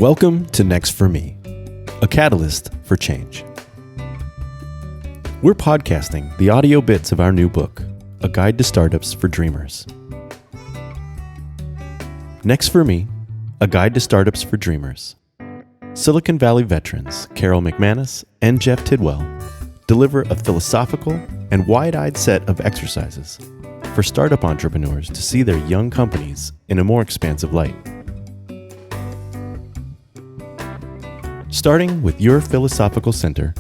Welcome to Next for Me, a catalyst for change. We're podcasting the audio bits of our new book, A Guide to Startups for Dreamers. Next for Me, A Guide to Startups for Dreamers. Silicon Valley veterans Carole McManus and Jeff Tidwell deliver a philosophical and wide-eyed set of exercises for startup entrepreneurs to see their young companies in a more expansive light. Starting with your philosophical center,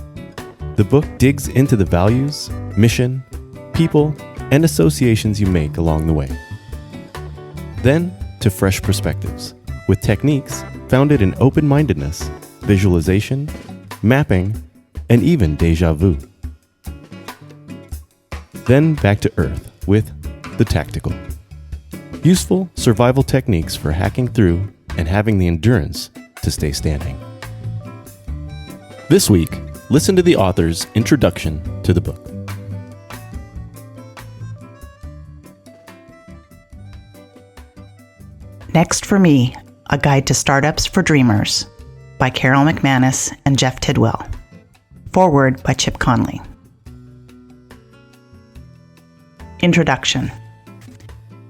the book digs into the values, mission, people, and associations you make along the way. Then to fresh perspectives, with techniques founded in open-mindedness, visualization, mapping, and even deja vu. Then back to earth with the tactical. Useful survival techniques for hacking through and having the endurance to stay standing. This week, listen to the author's introduction to the book. Next for Me, A Guide to Startups for Dreamers by Carole McManus and Jeff Tidwell. Foreword by Chip Conley. Introduction.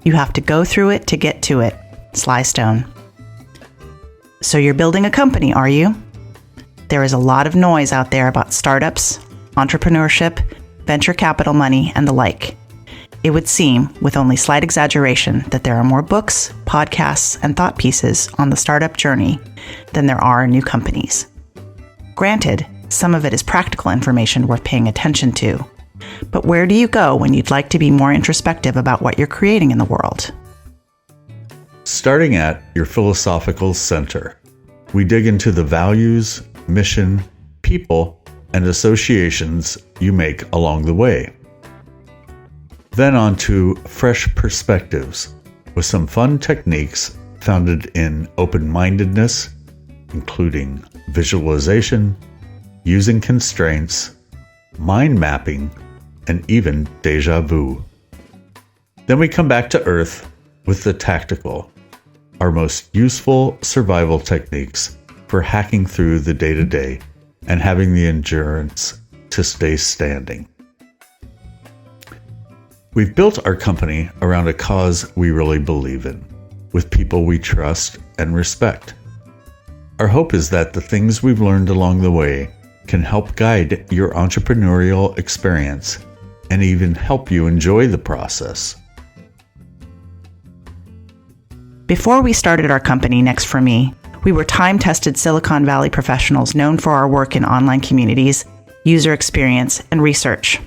You have to go through it to get to it. Sly Stone. So you're building a company, are you? There is a lot of noise out there about startups, entrepreneurship, venture capital money, and the like. It would seem, with only slight exaggeration, that there are more books, podcasts, and thought pieces on the startup journey than there are new companies. Granted, some of it is practical information worth paying attention to. But where do you go when you'd like to be more introspective about what you're creating in the world? Starting at your philosophical center, we dig into the values, mission, people, and associations you make along the way. Then on to fresh perspectives with some fun techniques founded in open-mindedness, including visualization, using constraints, mind mapping, and even deja vu. Then we come back to earth with the tactical, our most useful survival techniques for hacking through the day-to-day and having the endurance to stay standing. We've built our company around a cause we really believe in, with people we trust and respect. Our hope is that the things we've learned along the way can help guide your entrepreneurial experience and even help you enjoy the process. Before we started our company, Next for Me, we were time-tested Silicon Valley professionals known for our work in online communities, user experience, and research.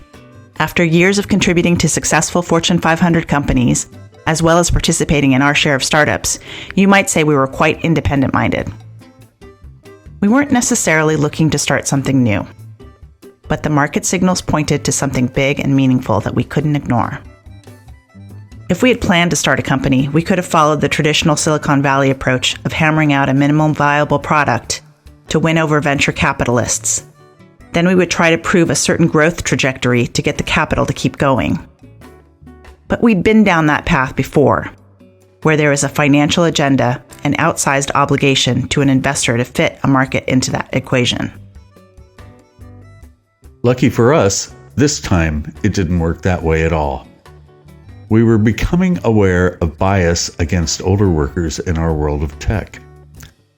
After years of contributing to successful Fortune 500 companies, as well as participating in our share of startups, you might say we were quite independent-minded. We weren't necessarily looking to start something new, but the market signals pointed to something big and meaningful that we couldn't ignore. If we had planned to start a company, we could have followed the traditional Silicon Valley approach of hammering out a minimum viable product to win over venture capitalists. Then we would try to prove a certain growth trajectory to get the capital to keep going. But we'd been down that path before, where there is a financial agenda and outsized obligation to an investor to fit a market into that equation. Lucky for us, this time it didn't work that way at all. We were becoming aware of bias against older workers in our world of tech.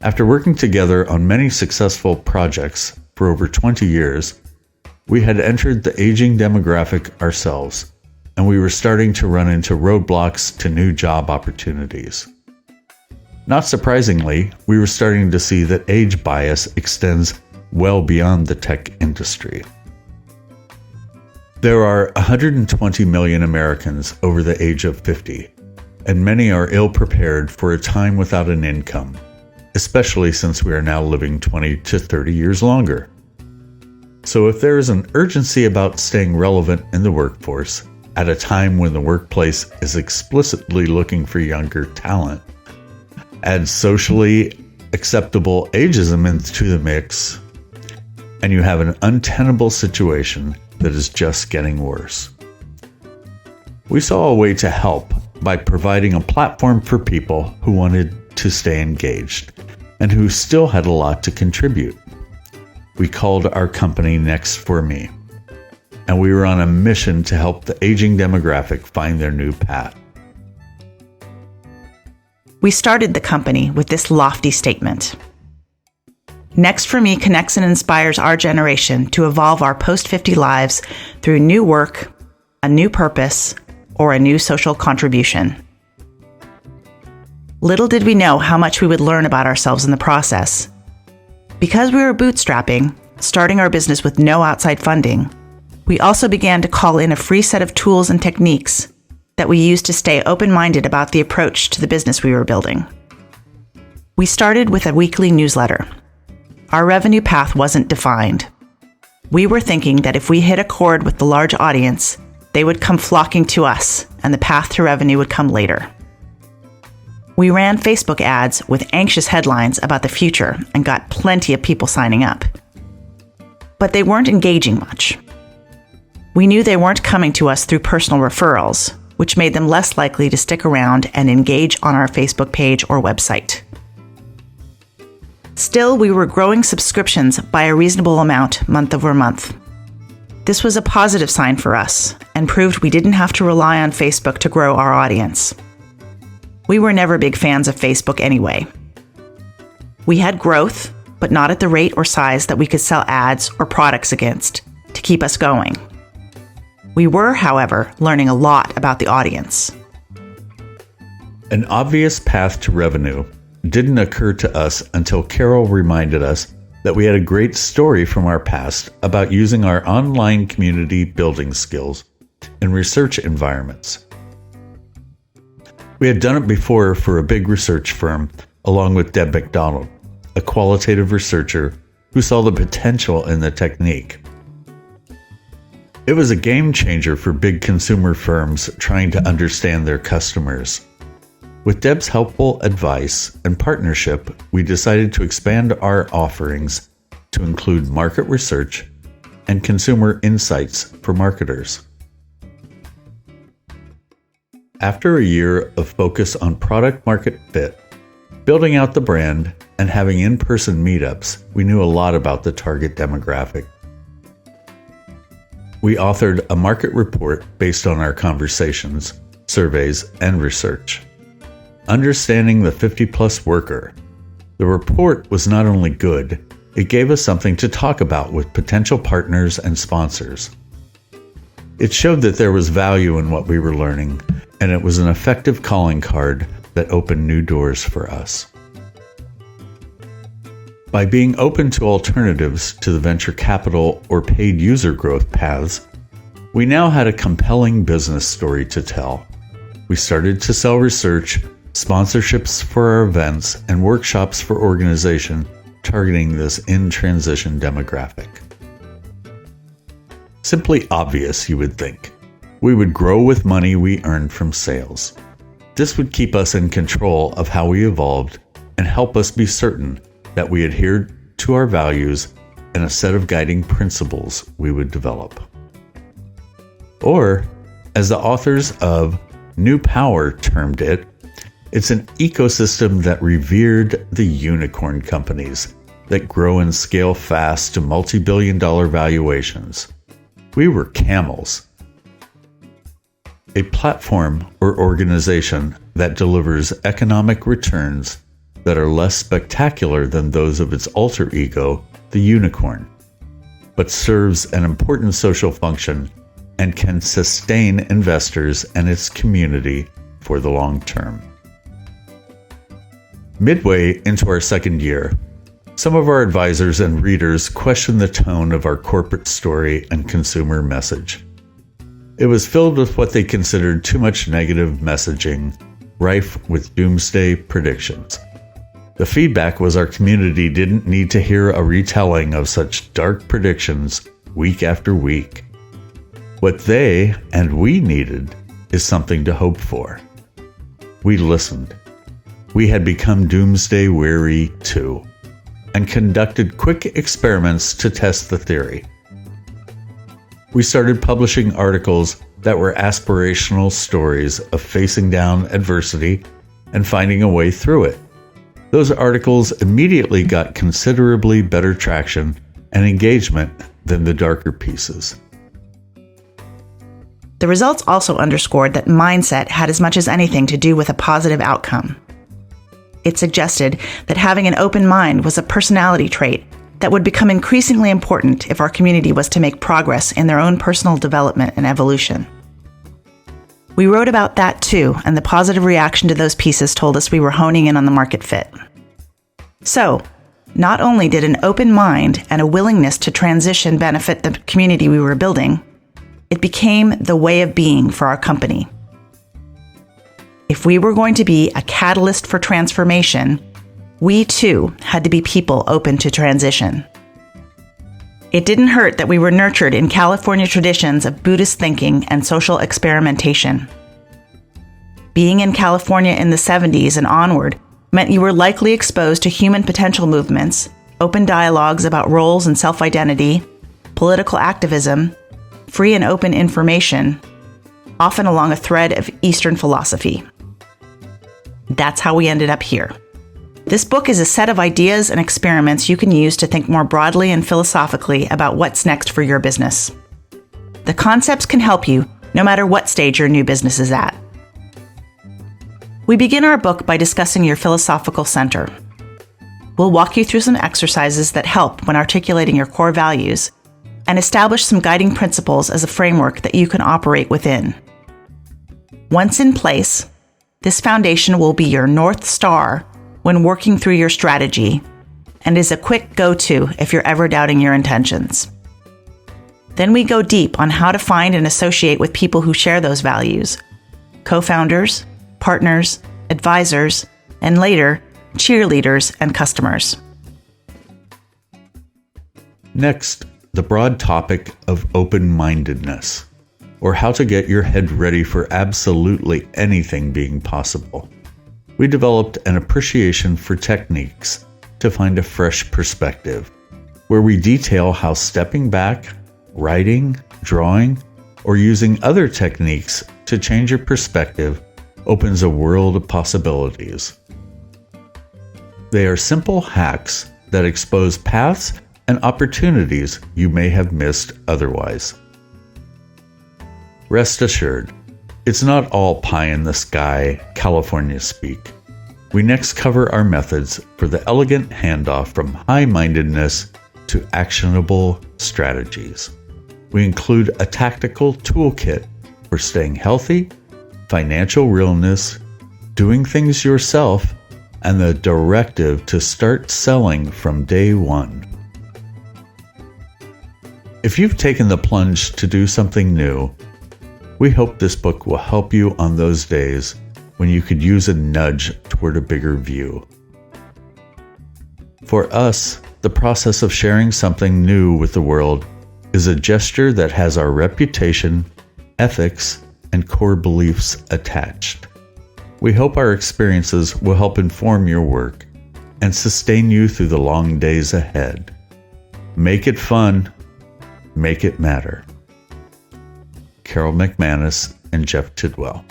After working together on many successful projects for over 20 years, we had entered the aging demographic ourselves, and we were starting to run into roadblocks to new job opportunities. Not surprisingly, we were starting to see that age bias extends well beyond the tech industry. There are 120 million Americans over the age of 50, and many are ill-prepared for a time without an income, especially since we are now living 20 to 30 years longer. So if there is an urgency about staying relevant in the workforce at a time when the workplace is explicitly looking for younger talent, add socially acceptable ageism into the mix, and you have an untenable situation that is just getting worse. We saw a way to help by providing a platform for people who wanted to stay engaged and who still had a lot to contribute. We called our company Next for Me, and we were on a mission to help the aging demographic find their new path. We started the company with this lofty statement. Next for Me connects and inspires our generation to evolve our post-50 lives through new work, a new purpose, or a new social contribution. Little did we know how much we would learn about ourselves in the process. Because we were bootstrapping, starting our business with no outside funding, we also began to call in a free set of tools and techniques that we used to stay open-minded about the approach to the business we were building. We started with a weekly newsletter. Our revenue path wasn't defined. We were thinking that if we hit a chord with the large audience, they would come flocking to us, and the path to revenue would come later. We ran Facebook ads with anxious headlines about the future and got plenty of people signing up. But they weren't engaging much. We knew they weren't coming to us through personal referrals, which made them less likely to stick around and engage on our Facebook page or website. Still, we were growing subscriptions by a reasonable amount month over month. This was a positive sign for us and proved we didn't have to rely on Facebook to grow our audience. We were never big fans of Facebook anyway. We had growth, but not at the rate or size that we could sell ads or products against to keep us going. We were, however, learning a lot about the audience. An obvious path to revenue didn't occur to us until Carole reminded us that we had a great story from our past about using our online community building skills in research environments. We had done it before for a big research firm, along with Deb McDonald, a qualitative researcher who saw the potential in the technique. It was a game changer for big consumer firms trying to understand their customers. With Deb's helpful advice and partnership, we decided to expand our offerings to include market research and consumer insights for marketers. After a year of focus on product market fit, building out the brand, and having in-person meetups, we knew a lot about the target demographic. We authored a market report based on our conversations, surveys, and research. Understanding the 50-plus worker. The report was not only good, it gave us something to talk about with potential partners and sponsors. It showed that there was value in what we were learning, and it was an effective calling card that opened new doors for us. By being open to alternatives to the venture capital or paid user growth paths, we now had a compelling business story to tell. We started to sell research, sponsorships for our events, and workshops for organization targeting this in-transition demographic. Simply obvious, you would think. We would grow with money we earned from sales. This would keep us in control of how we evolved and help us be certain that we adhered to our values and a set of guiding principles we would develop. Or, as the authors of New Power termed it, it's an ecosystem that revered the unicorn companies that grow and scale fast to multi-billion-dollar valuations. We were camels. A platform or organization that delivers economic returns that are less spectacular than those of its alter ego, the unicorn, but serves an important social function and can sustain investors and its community for the long term. Midway into our second year, some of our advisors and readers questioned the tone of our corporate story and consumer message. It was filled with what they considered too much negative messaging, rife with doomsday predictions. The feedback was our community didn't need to hear a retelling of such dark predictions week after week. What they and we needed is something to hope for. We listened. We had become doomsday weary too, and conducted quick experiments to test the theory. We started publishing articles that were aspirational stories of facing down adversity and finding a way through it. Those articles immediately got considerably better traction and engagement than the darker pieces. The results also underscored that mindset had as much as anything to do with a positive outcome. It suggested that having an open mind was a personality trait that would become increasingly important if our community was to make progress in their own personal development and evolution. We wrote about that too, and the positive reaction to those pieces told us we were honing in on the market fit. So, not only did an open mind and a willingness to transition benefit the community we were building, it became the way of being for our company. If we were going to be a catalyst for transformation, we too had to be people open to transition. It didn't hurt that we were nurtured in California traditions of Buddhist thinking and social experimentation. Being in California in the 70s and onward meant you were likely exposed to human potential movements, open dialogues about roles and self-identity, political activism, free and open information, often along a thread of Eastern philosophy. That's how we ended up here. This book is a set of ideas and experiments you can use to think more broadly and philosophically about what's next for your business. The concepts can help you no matter what stage your new business is at. We begin our book by discussing your philosophical center. We'll walk you through some exercises that help when articulating your core values and establish some guiding principles as a framework that you can operate within. Once in place, this foundation will be your North Star when working through your strategy and is a quick go-to if you're ever doubting your intentions. Then we go deep on how to find and associate with people who share those values, co-founders, partners, advisors, and later, cheerleaders and customers. Next, the broad topic of open-mindedness, or how to get your head ready for absolutely anything being possible. We developed an appreciation for techniques to find a fresh perspective, where we detail how stepping back, writing, drawing, or using other techniques to change your perspective opens a world of possibilities. They are simple hacks that expose paths and opportunities you may have missed otherwise. Rest assured, it's not all pie in the sky California speak. We next cover our methods for the elegant handoff from high-mindedness to actionable strategies. We include a tactical toolkit for staying healthy, financial realness, doing things yourself, and the directive to start selling from day one. If you've taken the plunge to do something new, we hope this book will help you on those days when you could use a nudge toward a bigger view. For us, the process of sharing something new with the world is a gesture that has our reputation, ethics, and core beliefs attached. We hope our experiences will help inform your work and sustain you through the long days ahead. Make it fun. Make it matter. Carole McManus and Jeff Tidwell.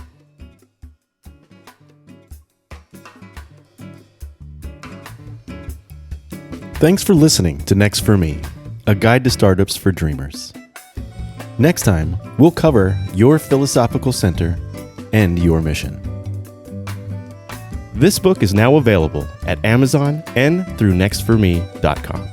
Thanks for listening to Next for Me, a guide to startups for dreamers. Next time, we'll cover your philosophical center and your mission. This book is now available at Amazon and through nextforme.com.